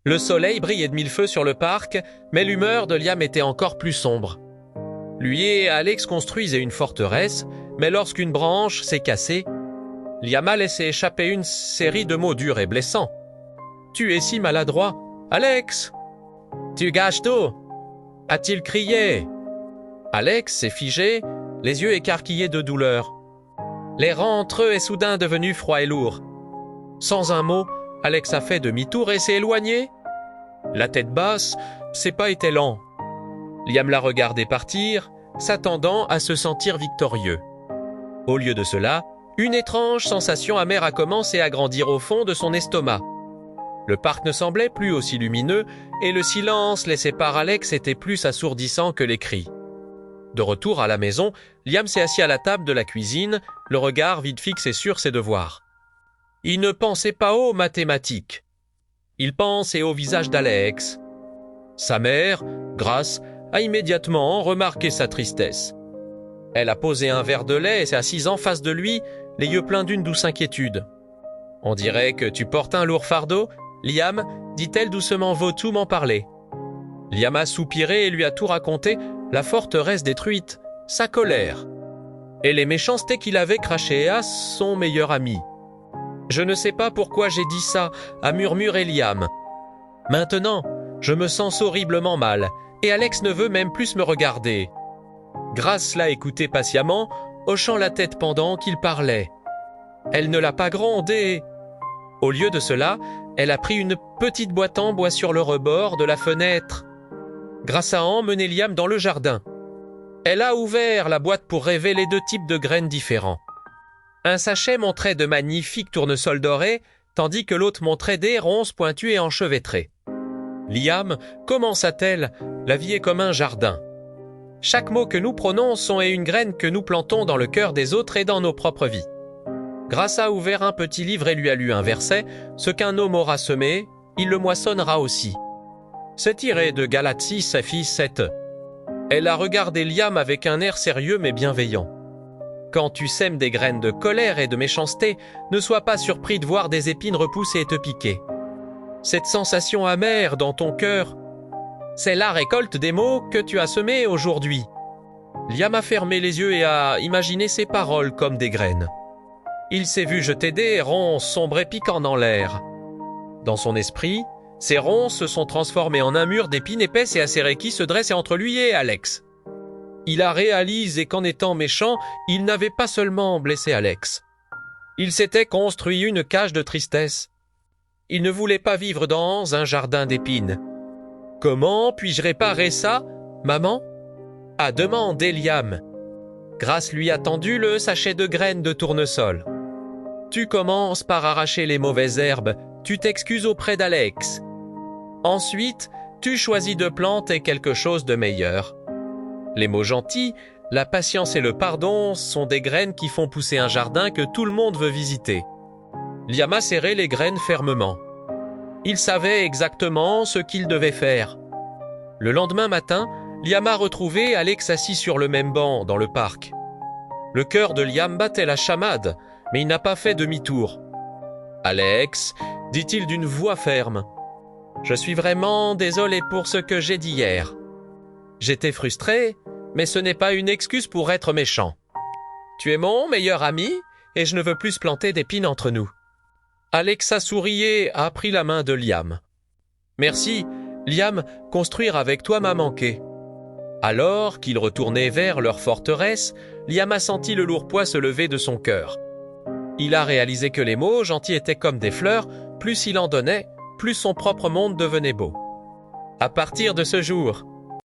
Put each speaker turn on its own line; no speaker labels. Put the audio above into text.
Le soleil brillait de mille feux sur le parc, mais l'humeur de Liam était encore plus sombre. Lui et Alex construisaient une forteresse, mais lorsqu'une branche s'est cassée, Liam a laissé échapper une série de mots durs et blessants. « Tu es si maladroit, Alex !»« Tu gâches tout !» a-t-il crié. Alex s'est figé, les yeux écarquillés de douleur. L'air entre eux est soudain devenu froid et lourd. Sans un mot, Alex a fait demi-tour et s'est éloigné. La tête basse, ses pas étaient lents. Liam l'a regardé partir, s'attendant à se sentir victorieux. Au lieu de cela, une étrange sensation amère a commencé à grandir au fond de son estomac. Le parc ne semblait plus aussi lumineux et le silence laissé par Alex était plus assourdissant que les cris. De retour à la maison, Liam s'est assis à la table de la cuisine, le regard vide fixé sur ses devoirs. Il ne pensait pas aux mathématiques. Il pensait au visage d'Alex. Sa mère, Grace, a immédiatement remarqué sa tristesse. Elle a posé un verre de lait et s'est assise en face de lui, les yeux pleins d'une douce inquiétude. « On dirait que tu portes un lourd fardeau, Liam ?» dit-elle doucement, « veux-tu m'en parler ?» Liam a soupiré et lui a tout raconté, la forteresse détruite, sa colère et les méchancetés qu'il avait crachées à son meilleur ami. « Je ne sais pas pourquoi j'ai dit ça » a murmuré Liam. « Maintenant, je me sens horriblement mal et Alex ne veut même plus me regarder. » Grace l'a écouté patiemment, hochant la tête pendant qu'il parlait. Elle ne l'a pas grondé. Au lieu de cela, elle a pris une petite boîte en bois sur le rebord de la fenêtre. Grace a emmené Liam dans le jardin. Elle a ouvert la boîte pour révéler deux types de graines différents. Un sachet montrait de magnifiques tournesols dorés, tandis que l'autre montrait des ronces pointues et enchevêtrées. Liam, commença-t-elle, la vie est comme un jardin. Chaque mot que nous prononçons est une graine que nous plantons dans le cœur des autres et dans nos propres vies. Grace a ouvert un petit livre et lui a lu un verset. Ce qu'un homme aura semé, il le moissonnera aussi. C'est tiré de Galates 6, fils 7. Elle a regardé Liam avec un air sérieux mais bienveillant. Quand tu sèmes des graines de colère et de méchanceté, ne sois pas surpris de voir des épines repousser et te piquer. Cette sensation amère dans ton cœur, c'est la récolte des mots que tu as semés aujourd'hui. Liam a fermé les yeux et a imaginé ses paroles comme des graines. Il s'est vu jeter des ronces sombres et piquants dans l'air. Dans son esprit, ces ronces se sont transformées en un mur d'épines épaisses et acérées qui se dressait entre lui et Alex. Il a réalisé qu'en étant méchant, il n'avait pas seulement blessé Alex. Il s'était construit une cage de tristesse. Il ne voulait pas vivre dans un jardin d'épines. « Comment puis-je réparer ça, maman ?» a demandé Liam. Grace lui a tendu le sachet de graines de tournesol. « Tu commences par arracher les mauvaises herbes, tu t'excuses auprès d'Alex. Ensuite, tu choisis de planter quelque chose de meilleur. Les mots gentils, la patience et le pardon sont des graines qui font pousser un jardin que tout le monde veut visiter. » Liam a serré les graines fermement. Il savait exactement ce qu'il devait faire. Le lendemain matin, Liam a retrouvé Alex assis sur le même banc dans le parc. Le cœur de Liam battait la chamade, mais il n'a pas fait demi-tour. « Alex, dit-il d'une voix ferme, je suis vraiment désolé pour ce que j'ai dit hier. J'étais frustré, mais ce n'est pas une excuse pour être méchant. Tu es mon meilleur ami et je ne veux plus planter d'épines entre nous. » Alex a souri et a pris la main de Liam. « Merci, Liam, construire avec toi m'a manqué. » Alors qu'ils retournaient vers leur forteresse, Liam a senti le lourd poids se lever de son cœur. Il a réalisé que les mots gentils étaient comme des fleurs, plus il en donnait, plus son propre monde devenait beau. À partir de ce jour,